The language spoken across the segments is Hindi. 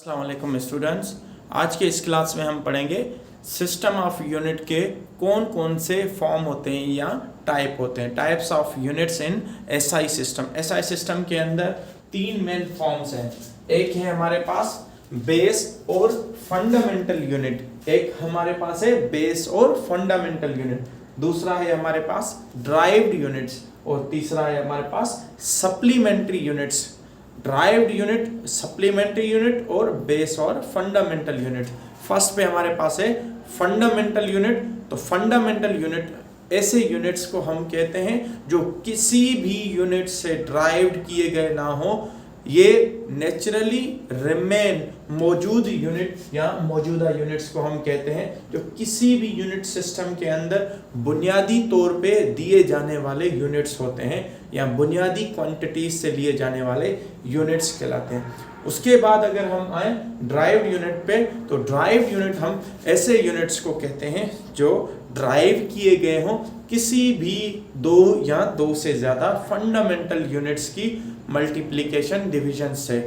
अस्सलाम वालेकुम स्टूडेंट्स। आज के इस क्लास में हम पढ़ेंगे सिस्टम ऑफ यूनिट के कौन कौन से फॉर्म होते हैं या टाइप होते हैं, types of units in SI system. SI system के अंदर तीन मेन फॉर्म्स हैं। एक है हमारे पास बेस और फंडामेंटल यूनिट, एक हमारे पास है बेस और फंडामेंटल यूनिट, दूसरा है हमारे पास ड्राइव्ड यूनिट्स और तीसरा है हमारे पास supplementary units. Derived unit, supplementary unit और बेस और फंडामेंटल यूनिट। फर्स्ट पे हमारे पास है फंडामेंटल यूनिट। तो फंडामेंटल यूनिट ऐसे यूनिट्स को हम कहते हैं जो किसी भी यूनिट से ड्राइव्ड किए गए ना हो, ये नेचुरली रिमेन मौजूद यूनिट या मौजूदा यूनिट्स को हम कहते हैं जो किसी भी यूनिट सिस्टम के अंदर बुनियादी तौर पे दिए जाने वाले यूनिट्स होते हैं या बुनियादी क्वांटिटीज से लिए जाने वाले यूनिट्स कहलाते हैं। उसके बाद अगर हम आए ड्राइव्ड यूनिट पे, तो ड्राइव्ड यूनिट हम ऐसे यूनिट्स को कहते हैं जो ड्राइव किए गए हों किसी भी दो या दो से ज़्यादा फंडामेंटल यूनिट्स की मल्टीप्लिकेशन डिवीजन से।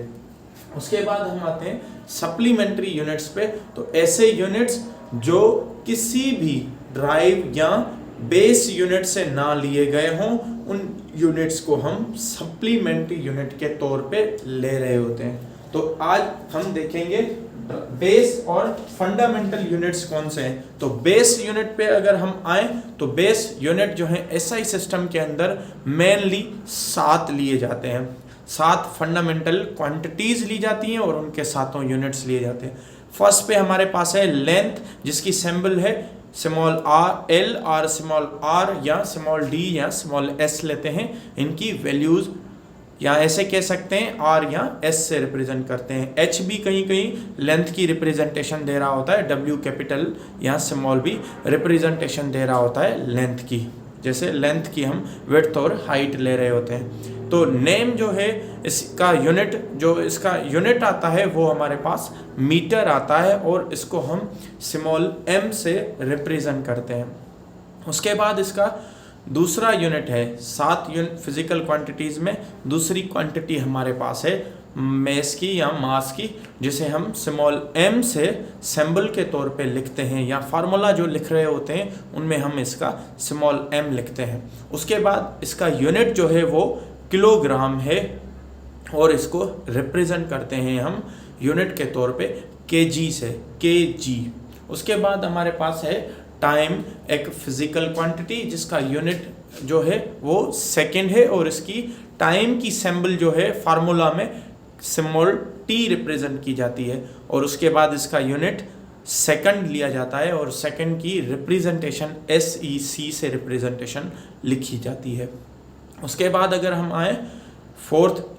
उसके बाद हम आते हैं सप्लीमेंट्री यूनिट्स पे। तो ऐसे यूनिट्स जो किसी भी ड्राइव या बेस यूनिट से ना लिए गए हों, उन यूनिट्स को हम सप्लीमेंट्री यूनिट के तौर पे ले रहे होते हैं। तो आज हम देखेंगे बेस और फंडामेंटल यूनिट्स कौन से हैं। तो बेस यूनिट पे अगर हम आए तो बेस यूनिट जो है एसआई सिस्टम के अंदर मेनली 7 लिए जाते हैं। 7 फंडामेंटल क्वांटिटीज ली जाती हैं और उनके सातों यूनिट्स लिए जाते हैं। फर्स्ट पे हमारे पास है लेंथ, जिसकी सिंबल है स्मॉल आर एल और स्मॉल आर या स्मॉल डी या स्मॉल एस लेते हैं। इनकी वैल्यूज या ऐसे कह सकते हैं आर या एस से रिप्रेजेंट करते हैं। एच भी कहीं कहीं लेंथ की रिप्रेजेंटेशन दे रहा होता है, डब्ल्यू कैपिटल या स्मॉल भी रिप्रेजेंटेशन दे रहा होता है लेंथ की। जैसे लेंथ की हम विड्थ और हाइट ले रहे होते हैं। तो नेम जो है इसका यूनिट, जो इसका यूनिट आता है वो हमारे पास मीटर आता है और इसको हम स्मॉल एम से रिप्रेजेंट करते हैं। उसके बाद इसका दूसरा यूनिट है 7 यूनिट फिजिकल क्वांटिटीज में। दूसरी क्वांटिटी हमारे पास है मेस की या मास की, जिसे हम स्मॉल एम से सिंबल के तौर पे लिखते हैं या फार्मूला जो लिख रहे होते हैं उनमें हम इसका स्मॉल एम लिखते हैं। उसके बाद इसका यूनिट जो है वो किलोग्राम है और इसको रिप्रेजेंट करते हैं हम यूनिट के तौर पे केजी से, केजी। उसके बाद हमारे पास है टाइम, एक फिजिकल क्वांटिटी जिसका यूनिट जो है वो सेकेंड है और इसकी टाइम की सिंबल जो है फार्मूला में स्मॉल टी रिप्रेजेंट की जाती है। और उसके बाद इसका यूनिट सेकंड लिया जाता है और सेकंड की रिप्रेजेंटेशन SEC से रिप्रेजेंटेशन लिखी जाती है। उसके बाद अगर हम आए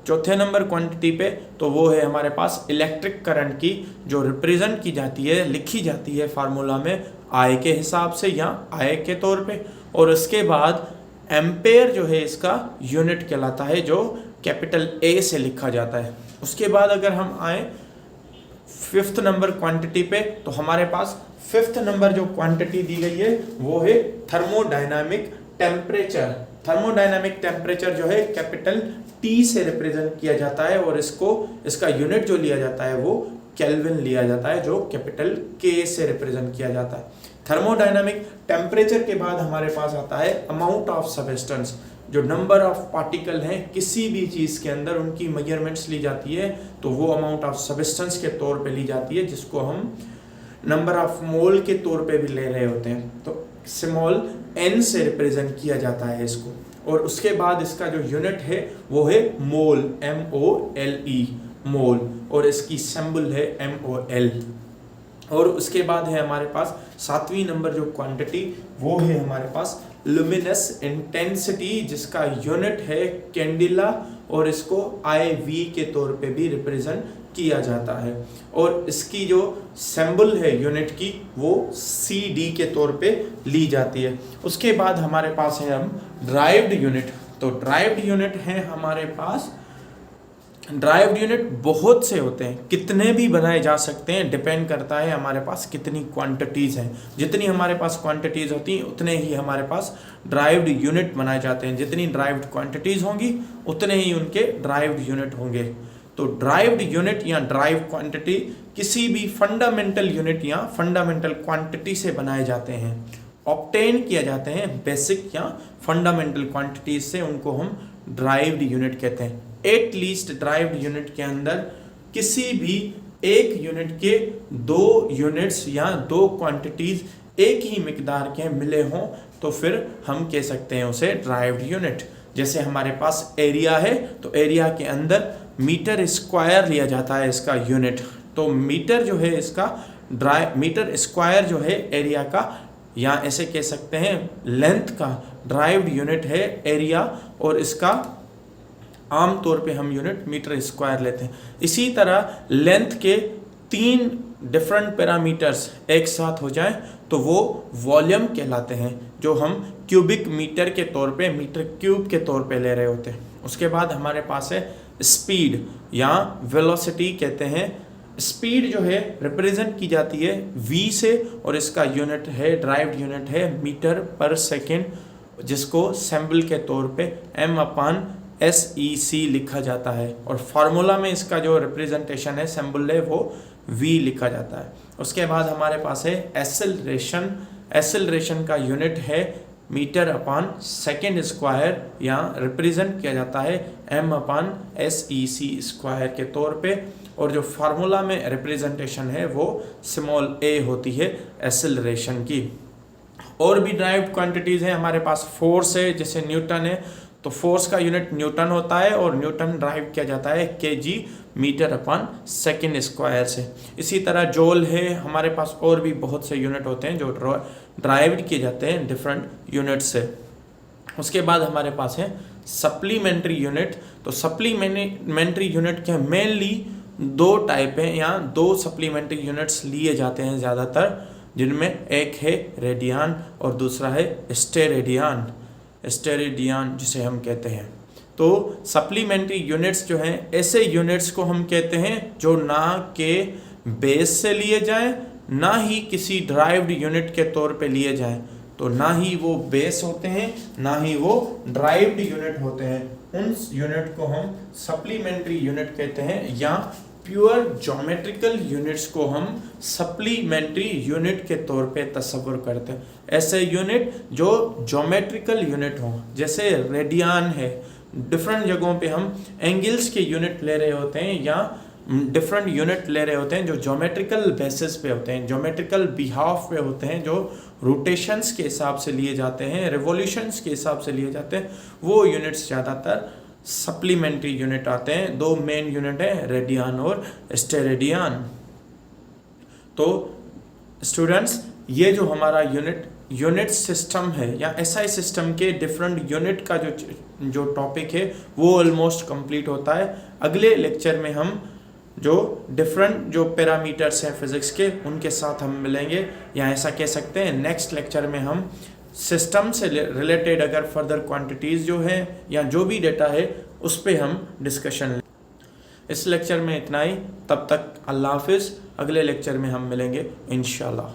चौथे नंबर क्वांटिटी पे, तो वो है हमारे पास इलेक्ट्रिक करंट की, जो रिप्रेजेंट की जाती है, लिखी जाती है फार्मूला में आई के हिसाब से या आई के तौर पे। और उसके बाद एम्पेयर जो है इसका यूनिट कहलाता है, जो कैपिटल ए से लिखा जाता है। उसके बाद अगर हम आए 5th नंबर क्वांटिटी पे, तो हमारे पास 5th नंबर जो क्वांटिटी दी गई है वो है थर्मोडायनामिक टेम्परेचर। थर्मोडायनामिक टेम्परेचर जो है कैपिटल टी से रिप्रेजेंट किया जाता है और इसका यूनिट जो लिया जाता है वो केल्विन लिया जाता है, जो कैपिटल के से रिप्रेजेंट किया जाता है। थर्मोडायनामिक टेम्परेचर के बाद हमारे पास आता है अमाउंट ऑफ सब्सटेंस, जो नंबर ऑफ पार्टिकल हैं किसी भी चीज़ के अंदर उनकी मेजरमेंट्स ली जाती है, तो वो अमाउंट ऑफ सब्सटेंस के तौर पे ली जाती है, जिसको हम नंबर ऑफ मोल के तौर पे भी ले रहे होते हैं। तो स्मॉल एन से रिप्रेजेंट किया जाता है इसको। और उसके बाद इसका जो यूनिट है वो है मोल, MOLE, मोल, और इसकी सिंबल है MOL। और उसके बाद है हमारे पास 7वीं नंबर जो क्वांटिटी वो है हमारे पास लुमिनस इंटेंसिटी, जिसका यूनिट है कैंडिला और इसको IV के तौर पे भी रिप्रेजेंट किया जाता है। और इसकी जो सिंबल है यूनिट की वो CD के तौर पे ली जाती है। उसके बाद हमारे पास है हम ड्राइव्ड यूनिट। तो ड्राइव्ड यूनिट है हमारे पास, ड्राइव्ड यूनिट बहुत से होते हैं, कितने भी बनाए जा सकते हैं, डिपेंड करता है हमारे पास कितनी क्वांटिटीज़ हैं। जितनी हमारे पास क्वांटिटीज़ होती हैं उतने ही हमारे पास ड्राइव्ड यूनिट बनाए जाते हैं। जितनी ड्राइव्ड क्वांटिटीज़ होंगी उतने ही उनके ड्राइव्ड यूनिट होंगे। तो ड्राइव्ड यूनिट या ड्राइव क्वांटिटी किसी भी फंडामेंटल यूनिट या फंडामेंटल क्वांटिटी से बनाए जाते हैं, ऑब्टेन किए जाते हैं बेसिक या फंडामेंटल क्वांटिटीज से, उनको हम ड्राइव्ड यूनिट कहते हैं। एट लीस्ट ड्राइव्ड यूनिट के अंदर किसी भी एक यूनिट के दो यूनिट्स या दो क्वांटिटीज एक ही मिकदार के मिले हों तो फिर हम कह सकते हैं उसे ड्राइव्ड यूनिट। जैसे हमारे पास एरिया है तो एरिया के अंदर मीटर स्क्वायर लिया जाता है इसका यूनिट, तो मीटर जो है इसका मीटर स्क्वायर जो है एरिया का, या ऐसे कह सकते हैं लेंथ का ड्राइव्ड यूनिट है एरिया, और इसका आम तौर पे हम यूनिट मीटर स्क्वायर लेते हैं। इसी तरह लेंथ के 3 डिफरेंट पैरामीटर्स एक साथ हो जाएं तो वो वॉल्यूम कहलाते हैं, जो हम क्यूबिक मीटर के तौर पे, मीटर क्यूब के तौर पे ले रहे होते हैं। उसके बाद हमारे पास है स्पीड या वेलोसिटी कहते हैं। स्पीड जो है रिप्रेजेंट की जाती है v से, और इसका यूनिट है ड्राइव्ड यूनिट है मीटर पर सेकेंड, जिसको सिंबल के तौर पे m/SEC लिखा जाता है, और फार्मूला में इसका जो रिप्रेजेंटेशन है सिंबल है वो v लिखा जाता है। उसके बाद हमारे पास है एक्सेलरेशन। एक्सेलरेशन का यूनिट है मीटर/सेकेंड स्क्वायर, या रिप्रेजेंट किया जाता है m/SEC स्क्वायर के तौर पे, और जो फार्मूला में रिप्रेजेंटेशन है वो स्मॉल a होती है एक्सेलरेशन की। और भी ड्राइव्ड क्वांटिटीज़ हैं हमारे पास। फोर्स है, जैसे न्यूटन है, तो फोर्स का यूनिट न्यूटन होता है, और न्यूटन ड्राइव किया जाता है kg मीटर/सेकेंड स्क्वायर से। इसी तरह जोल है हमारे पास, और भी बहुत से यूनिट होते हैं जो ड्राइव्ड किए जाते हैं डिफरेंट यूनिट से। उसके बाद हमारे पास है सप्लीमेंट्री यूनिट। तो सप्लीमेंट्री यूनिट के मेनली 2 टाइप हैं, या 2 सप्लीमेंट्री यूनिट्स लिए जाते हैं ज़्यादातर, जिनमें एक है रेडियन और दूसरा है स्टेरेडियन। स्टेरेडियन जिसे हम कहते हैं। तो सप्लीमेंट्री यूनिट्स जो हैं, ऐसे यूनिट्स को हम कहते हैं जो ना के बेस से लिए जाएं, ना ही किसी ड्राइव्ड यूनिट के तौर पे लिए जाएं। तो ना ही वो बेस होते हैं, ना ही वो ड्राइव्ड यूनिट होते हैं। उन यूनिट को हम सप्लीमेंट्री यूनिट कहते हैं, या प्योर ज्योमेट्रिकल यूनिट्स को हम सप्लीमेंट्री यूनिट के तौर पे तस्वुर करते हैं। ऐसे यूनिट जो ज्योमेट्रिकल यूनिट हों, जैसे रेडियन है, डिफरेंट जगहों पे हम एंगल्स के यूनिट ले रहे होते हैं, या डिफरेंट यूनिट ले रहे होते हैं जो ज्योमेट्रिकल बेसिस पे होते हैं, ज्योमेट्रिकल बिहाफ पे होते हैं, जो रोटेशंस के हिसाब से लिए जाते हैं, रिवॉल्यूशंस के हिसाब से लिए जाते हैं। वो यूनिट्स ज़्यादातर सप्लीमेंट्री यूनिट आते हैं। 2 मेन यूनिट है, रेडियन और स्टेरेडियन। तो स्टूडेंट्स, ये जो हमारा यूनिट सिस्टम है या एसआई सिस्टम के डिफरेंट यूनिट का जो टॉपिक है वो ऑलमोस्ट कंप्लीट होता है। अगले लेक्चर में हम जो डिफरेंट जो पैरामीटर्स हैं फिजिक्स के, उनके साथ हम मिलेंगे, या ऐसा कह सकते हैं नेक्स्ट लेक्चर में हम सिस्टम से रिलेटेड अगर फर्दर क्वांटिटीज़ जो है या जो भी डेटा है उस पर हम डिस्कशन लें। इस लेक्चर में इतना ही, तब तक अल्लाह हाफिज़। अगले लेक्चर में हम मिलेंगे इंशाल्लाह।